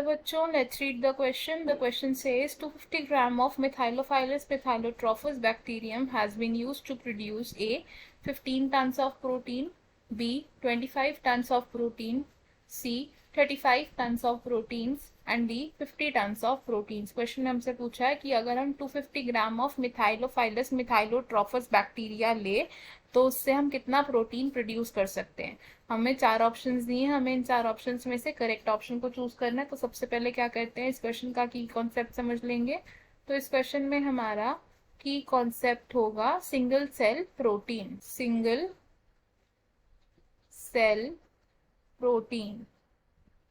बच्चों, let's read the question. The question says 250 gram of Methylophilus methylotrophus bacterium has been used to produce A. 15 tons of protein, B. 25 tons of protein, C. 35 tons of proteins and D. 50 tons of proteins. Question में हमसे पूछा है कि अगर हम 250 gram of मिथाइलोफाइलस मिथाइलोट्रोफस bacteria ले तो उससे हम कितना प्रोटीन प्रोड्यूस कर सकते हैं। हमें 4 ऑप्शंस दिए हैं, हमें इन 4 ऑप्शंस में से करेक्ट ऑप्शन को चूज करना है। तो सबसे पहले क्या करते हैं, इस क्वेश्चन का की कॉन्सेप्ट समझ लेंगे। तो इस क्वेश्चन में हमारा की कॉन्सेप्ट होगा single cell protein. Single cell protein,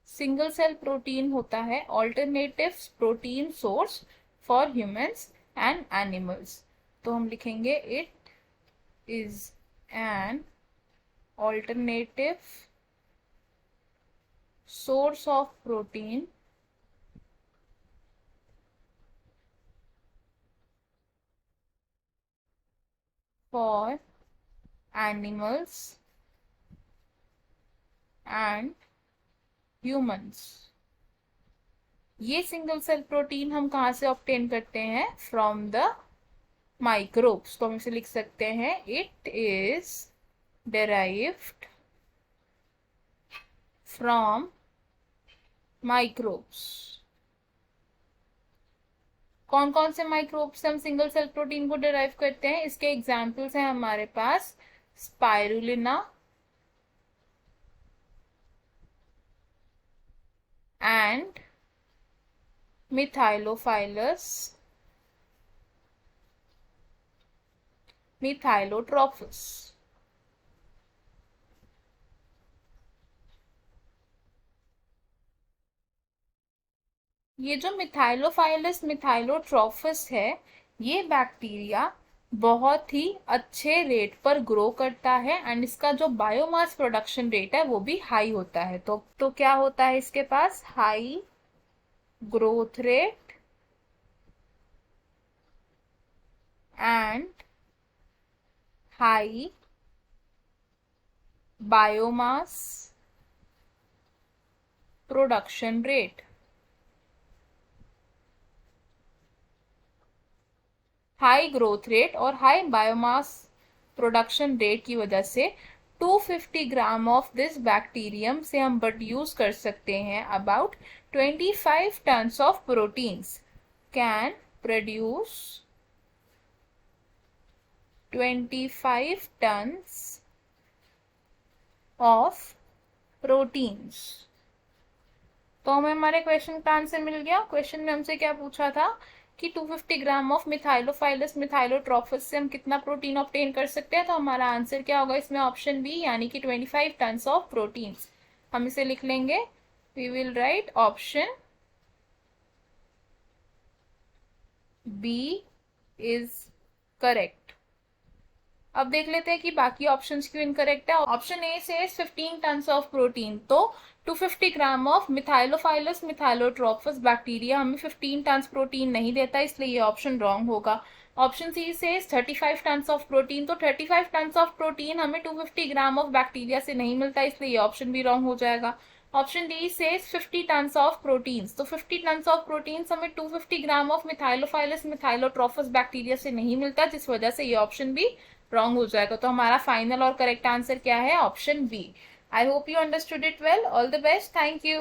single cell protein होता है alternative protein source for humans and animals. तो हम लिखेंगे it is an alternative source of protein for animals and humans। ये सिंगल सेल प्रोटीन हम कहाँ से ऑब्टेन करते हैं? From the microbes. तो हम इसे लिख सकते हैं it is derived from microbes। कौन कौन से माइक्रोब्स से हम सिंगल सेल प्रोटीन को डिराइव करते हैं? इसके एग्जाम्पल्स हैं हमारे पास स्पाइरुलिना एंड मिथाइलोफाइलस मिथाइलोट्रोफस। ये जो मिथाइलोफाइलस मिथाइलोट्रोफस है, ये बैक्टीरिया बहुत ही अच्छे रेट पर ग्रो करता है एंड इसका जो बायोमास प्रोडक्शन रेट है वो भी हाई होता है। तो क्या होता है इसके पास? High growth rate and high biomass production rate. High growth rate और हाई बायोमास प्रोडक्शन रेट की वजह से 250 ग्राम ऑफ दिस बैक्टीरियम से हम प्रोड्यूस कर सकते हैं about 25 tons of proteins. Can produce 25 tons of proteins. तो हमें हमारे क्वेश्चन का आंसर मिल गया। क्वेश्चन में हमसे क्या पूछा था कि 250 ग्राम ऑफ मिथाइलोफाइलस मिथाइलोट्रोफस से हम कितना प्रोटीन ऑब्टेन कर सकते हैं। तो हमारा आंसर क्या होगा इसमें? ऑप्शन बी, यानी कि 25 टन्स ऑफ प्रोटीन्स। हम इसे लिख लेंगे, we will write option B is correct. अब देख लेते हैं कि बाकी ऑप्शंस क्यों इनकरेक्ट है। ऑप्शन ए से 15 टन्स ऑफ प्रोटीन, तो 250 ग्राम ऑफ मिथाइलोफाइलस मिथाइलोट्रोफस बैक्टीरिया हमें 15 टन्स प्रोटीन नहीं देता, इसलिए ये ऑप्शन रॉन्ग होगा। ऑप्शन सी से 35 टन्स ऑफ प्रोटीन, तो 35 टन्स ऑफ प्रोटीन हमें 250 ग्राम ऑफ बैक्टीरिया से नहीं मिलता, इसलिए ये ऑप्शन भी रॉन्ग हो जाएगा। ऑप्शन डी से 50 टन्स ऑफ प्रोटीन्स, तो 50 टन्स ऑफ प्रोटीन्स हमें 250 ग्राम ऑफ मिथाइलोफाइलस मिथाइलोट्रोफस बैक्टीरिया से नहीं मिलता, जिस वजह से ये ऑप्शन भी रॉन्ग हो जाएगा। तो हमारा फाइनल और करेक्ट आंसर क्या है? Option B. I hope you understood it well. All the best. Thank you.